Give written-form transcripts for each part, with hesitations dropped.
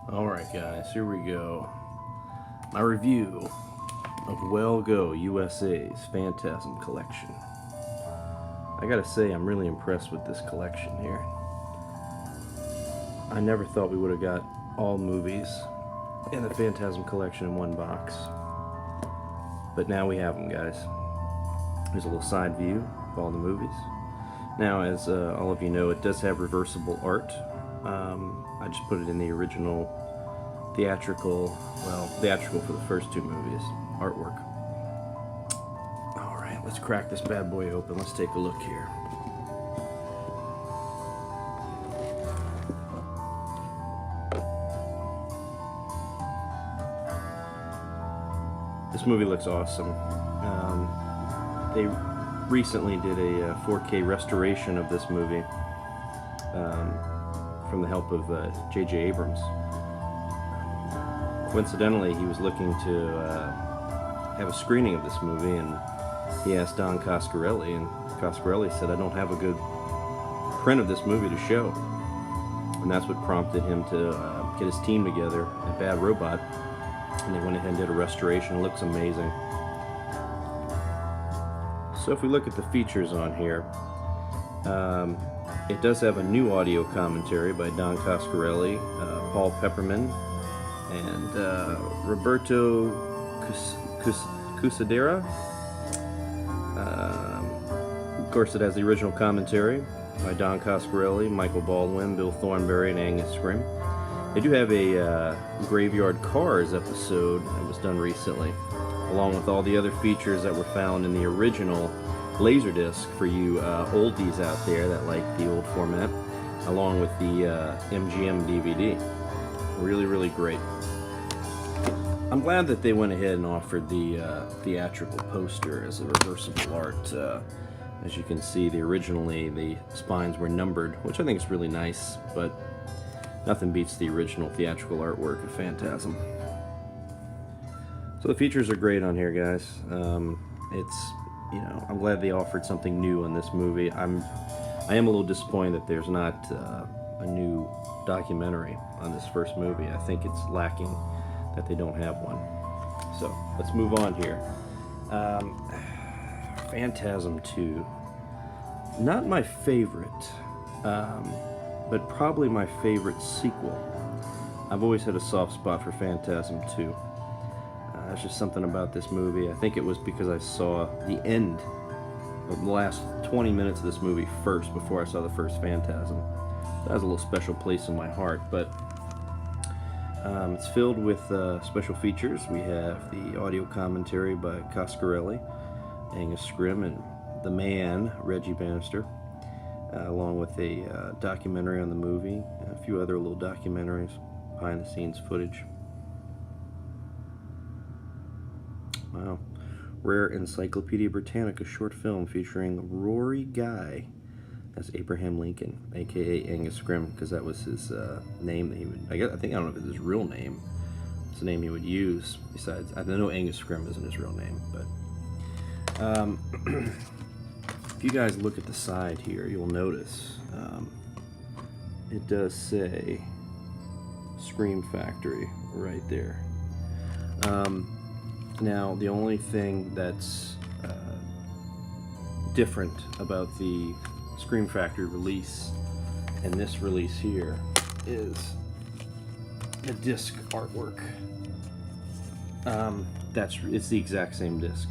Alright guys, here we go. My review of WellGoUSA's Phantasm Collection. I gotta say, I'm really impressed with this collection here. I never thought we would have got all movies in the Phantasm Collection in one box. But now we have them, guys. There's a little side view of all the movies. Now, as all of you know, it does have reversible art. I just put it in the original theatrical for the first two movies, artwork. Alright, let's crack this bad boy open. Let's take a look here. This movie looks awesome. They recently did a 4K restoration of this movie from the help of J.J. Abrams. Coincidentally, he was looking to have a screening of this movie, and he asked Don Coscarelli, and Coscarelli said, "I don't have a good print of this movie to show." And that's what prompted him to get his team together at Bad Robot, and they went ahead and did a restoration. It looks amazing. So if we look at the features on here, it does have a new audio commentary by Don Coscarelli, Paul Pepperman, and Roberto Cusadera. Of course, it has the original commentary by Don Coscarelli, Michael Baldwin, Bill Thornberry, and Angus Scrimm. They do have a Graveyard Cars episode that was done recently, along with all the other features that were found in the original Laserdisc for you oldies out there that like the old format, along with the MGM DVD. Really, really great. I'm glad that they went ahead and offered the theatrical poster as a reversible art. As you can see, originally the spines were numbered, which I think is really nice, but nothing beats the original theatrical artwork of Phantasm. So the features are great on here, guys. I'm glad they offered something new in this movie. I am a little disappointed that there's not a new documentary on this first movie. I think it's lacking that they don't have one. So let's move on here. Phantasm 2. Not my favorite, but probably my favorite sequel. I've always had a soft spot for Phantasm 2. There's just something about this movie. I think it was because I saw the end of the last 20 minutes of this movie first before I saw the first Phantasm. That has a little special place in my heart, but it's filled with special features. We have the audio commentary by Coscarelli, Angus Scrimm, and the man, Reggie Bannister, along with a documentary on the movie, and a few other little documentaries, behind-the-scenes footage. Wow. Rare Encyclopedia Britannica short film featuring Rory Guy as Abraham Lincoln, aka Angus Scrimm, because that was his name that he would, I don't know if it's his real name. It's the name he would use. Besides, I know Angus Scrimm isn't his real name, but if you guys look at the side here, you'll notice it does say Scream Factory right there. Now, the only thing that's different about the Scream Factory release and this release here is the disc artwork. It's the exact same disc.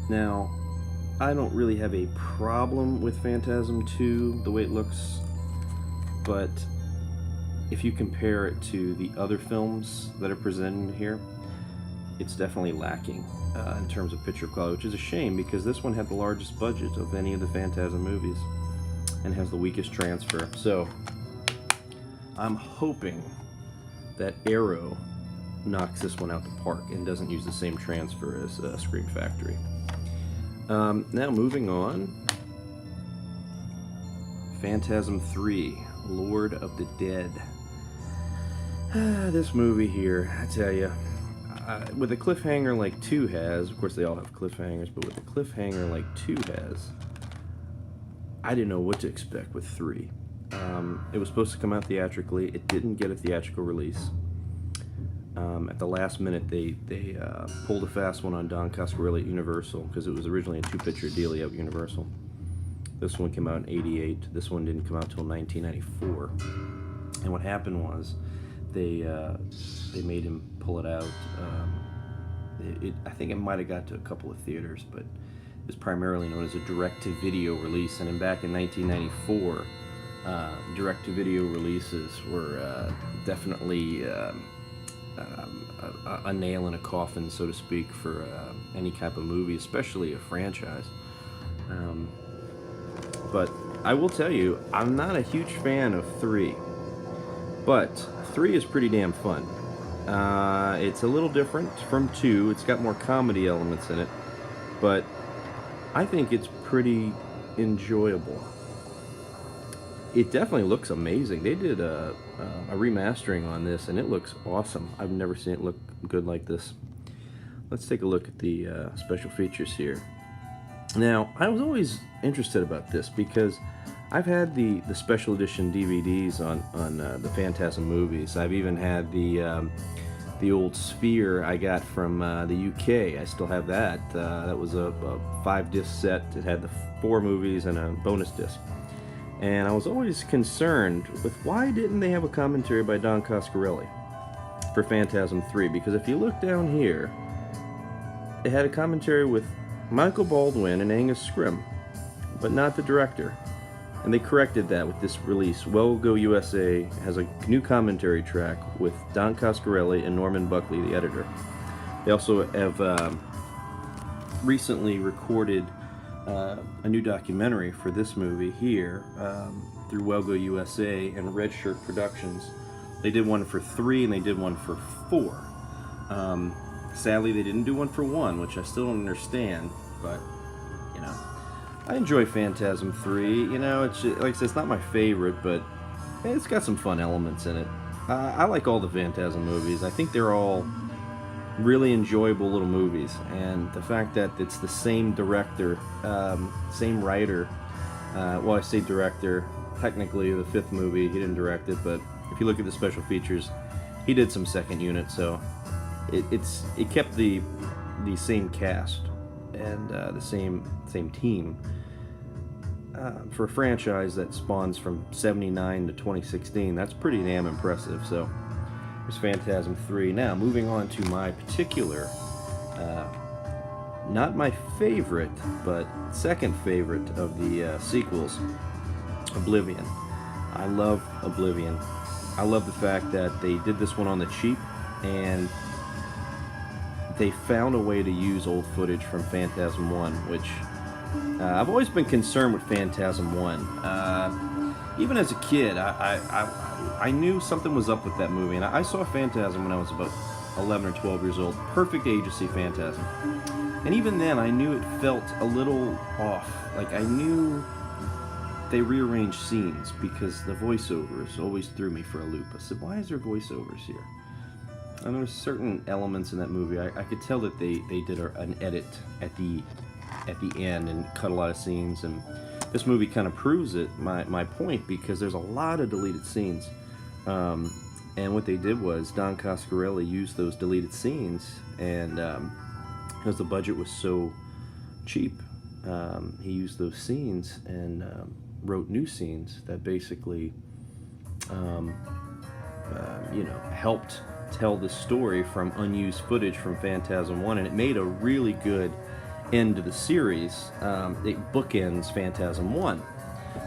Now, I don't really have a problem with Phantasm 2, the way it looks, but if you compare it to the other films that are presented here, it's definitely lacking in terms of picture quality, which is a shame because this one had the largest budget of any of the Phantasm movies and has the weakest transfer. So I'm hoping that Arrow knocks this one out the park and doesn't use the same transfer as Scream Factory. Now moving on, Phantasm 3, Lord of the Dead. This movie here, I tell you, with a cliffhanger like 2 has, of course they all have cliffhangers, but with a cliffhanger like 2 has, I didn't know what to expect with 3. It was supposed to come out theatrically. It didn't get a theatrical release. At the last minute, they pulled a fast one on Don Coscarelli at Universal, because it was originally a 2-picture dealie at Universal. This one came out in '88. This one didn't come out until 1994. And what happened was, they made him pull it out. I think it might have got to a couple of theaters, but it was primarily known as a direct-to-video release. And back in 1994, direct-to-video releases were definitely a nail in a coffin, so to speak, for any type of movie, especially a franchise. But I will tell you, I'm not a huge fan of 3, but 3 is pretty damn fun. It's a little different from 2. It's got more comedy elements in it, but I think it's pretty enjoyable. It definitely looks amazing. They did a remastering on this, and it looks awesome. I've never seen it look good like this. Let's take a look at the special features here. Now, I was always interested about this because I've had the special edition DVDs on the Phantasm movies. I've even had the old Sphere I got from the UK. I still have that. That was a 5-disc set. It had the 4 movies and a bonus disc. And I was always concerned with why didn't they have a commentary by Don Coscarelli for Phantasm 3? Because if you look down here, it had a commentary with Michael Baldwin and Angus Scrimm, but not the director. And they corrected that with this release. WellGoUSA has a new commentary track with Don Coscarelli and Norman Buckley, the editor. They also have recently recorded a new documentary for this movie here through WellGoUSA and Red Shirt Productions. They did one for 3 and they did one for 4. Sadly, they didn't do one for 1, which I still don't understand, but, you know. I enjoy Phantasm 3, you know, it's just, like I said, it's not my favorite, but it's got some fun elements in it. I like all the Phantasm movies. I think they're all really enjoyable little movies, and the fact that it's the same director, same writer, well, I say director, technically the 5th movie, he didn't direct it, but if you look at the special features, he did some second unit, so it kept the same cast and the same team for a franchise that spawns from '79 to 2016. That's pretty damn impressive. So there's Phantasm 3. Now moving on to my particular, not my favorite, but second favorite of the sequels, Oblivion. I love Oblivion. I love the fact that they did this one on the cheap, and they found a way to use old footage from Phantasm 1, which I've always been concerned with Phantasm 1. Even as a kid, I knew something was up with that movie, and I saw Phantasm when I was about 11 or 12 years old. Perfect age to see Phantasm. And even then, I knew it felt a little off. Like, I knew they rearranged scenes because the voiceovers always threw me for a loop. I said, why is there voiceovers here? And there were certain elements in that movie, I could tell that they did an edit at the end and cut a lot of scenes, and this movie kind of proves it, my point, because there's a lot of deleted scenes. And what they did was Don Coscarelli used those deleted scenes, and because the budget was so cheap, he used those scenes and wrote new scenes that basically you know, helped tell the story from unused footage from Phantasm 1, and it made a really good end to the series. It bookends Phantasm 1.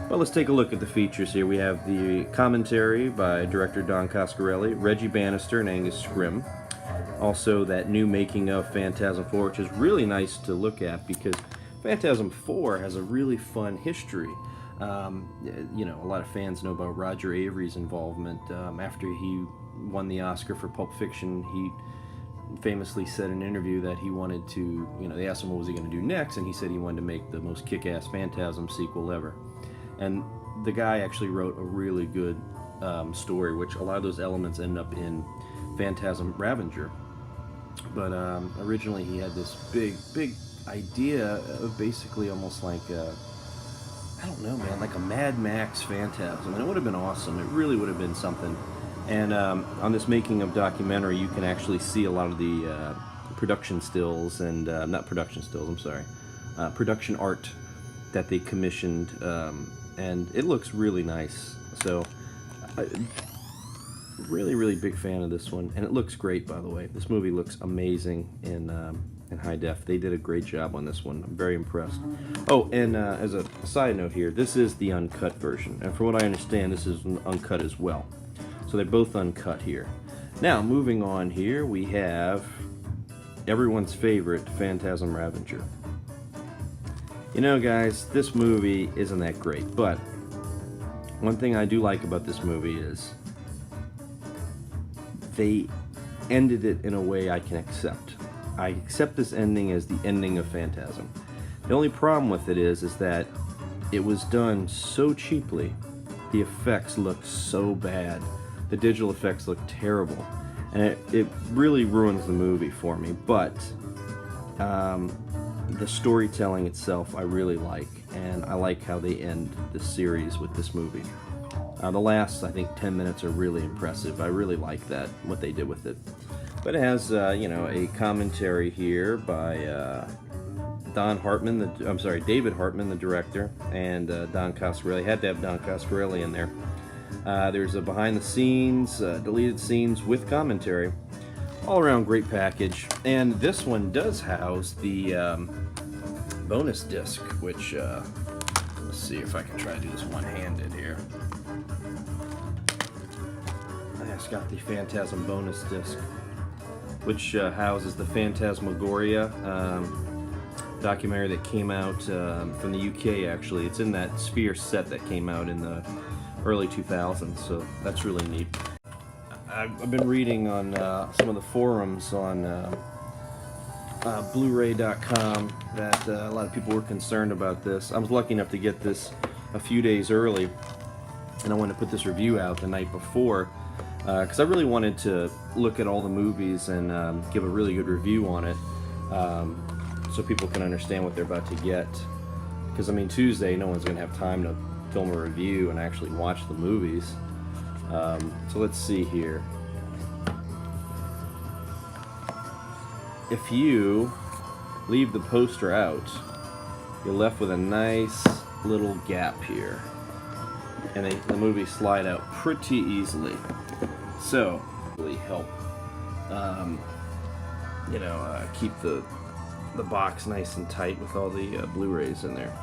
But let's take a look at the features here. We have the commentary by director Don Coscarelli, Reggie Bannister, and Angus Scrimm. Also, that new making of Phantasm 4, which is really nice to look at because Phantasm 4 has a really fun history. You know, a lot of fans know about Roger Avery's involvement. After he won the Oscar for Pulp Fiction, he famously said in an interview that he wanted to, you know, they asked him what was he going to do next, and he said he wanted to make the most kick-ass Phantasm sequel ever. And the guy actually wrote a really good story, which a lot of those elements end up in Phantasm Ravager. But originally he had this big idea of basically almost like I don't know, man, like a Mad Max Phantasm, and it would have been awesome. It really would have been something. And on this making of documentary, you can actually see a lot of the production stills and not production stills. I'm sorry, production art that they commissioned, and it looks really nice. So, really big fan of this one, and it looks great, by the way. This movie looks amazing in high def. They did a great job on this one. I'm very impressed. Oh, and as a side note here, this is the uncut version, and from what I understand, this is an uncut as well. So they're both uncut here. Now, moving on here, we have everyone's favorite Phantasm Ravager. You know, guys, this movie isn't that great, but one thing I do like about this movie is they ended it in a way I can accept. I accept this ending as the ending of Phantasm. The only problem with it is that it was done so cheaply. The effects look so bad. The digital effects look terrible. And it really ruins the movie for me. But the storytelling itself I really like. And I like how they end this series with this movie. The last, I think, 10 minutes are really impressive. I really like that, what they did with it. But it has, you know, a commentary here by David Hartman, the director, and Don Coscarelli. Had to have Don Coscarelli in there. There's a behind-the-scenes, deleted scenes with commentary. All-around great package. And this one does house the bonus disc, which, let's see if I can try to do this one-handed here. It's got the Phantasm bonus disc, which houses the Phantasmagoria documentary that came out from the UK, actually. It's in that Sphere set that came out in the early 2000s, so that's really neat. I've been reading on some of the forums on Bluray.com that a lot of people were concerned about this. I was lucky enough to get this a few days early, and I wanted to put this review out the night before, because I really wanted to look at all the movies and give a really good review on it, so people can understand what they're about to get. Because, I mean, Tuesday, no one's going to have time to film a review and actually watch the movies. So let's see here. If you leave the poster out, you're left with a nice little gap here. And the movies slide out pretty easily. So, really help, you know, keep the box nice and tight with all the Blu-rays in there.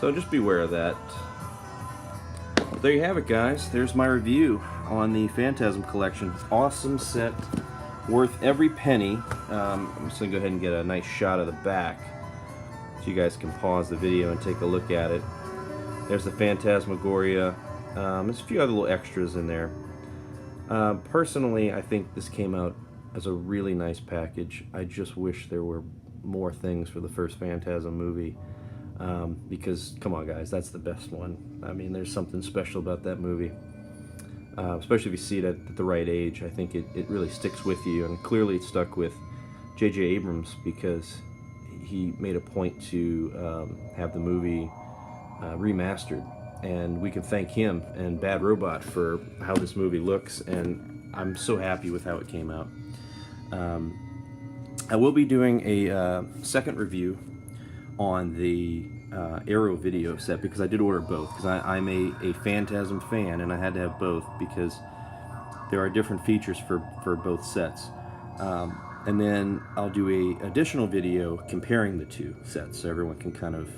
So just beware of that. There you have it, guys. There's my review on the Phantasm Collection. Awesome set, worth every penny. I'm just gonna go ahead and get a nice shot of the back, so you guys can pause the video and take a look at it. There's the Phantasmagoria. There's a few other little extras in there. Personally, I think this came out as a really nice package. I just wish there were more things for the first Phantasm movie, because, come on guys, that's the best one. I mean, there's something special about that movie, especially if you see it at the right age. I think it really sticks with you, and clearly it stuck with J.J. Abrams, because he made a point to have the movie remastered, and we can thank him and Bad Robot for how this movie looks, and I'm so happy with how it came out. I will be doing a second review on the Arrow video set, because I did order both, because I'm a Phantasm fan, and I had to have both because there are different features for both sets. And then I'll do a additional video comparing the two sets, so everyone can kind of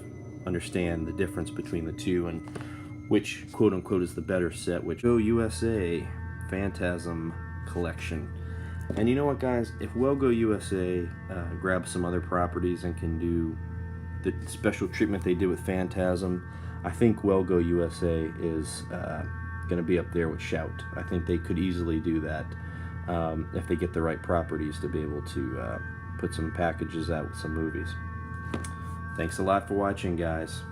understand the difference between the two and which quote-unquote is the better set, which WellGoUSA Phantasm Collection. And you know what, guys, if WellGoUSA grabs some other properties and can do the special treatment they did with Phantasm, I think WellGoUSA is going to be up there with Shout. I think they could easily do that if they get the right properties to be able to put some packages out with some movies. Thanks a lot for watching, guys.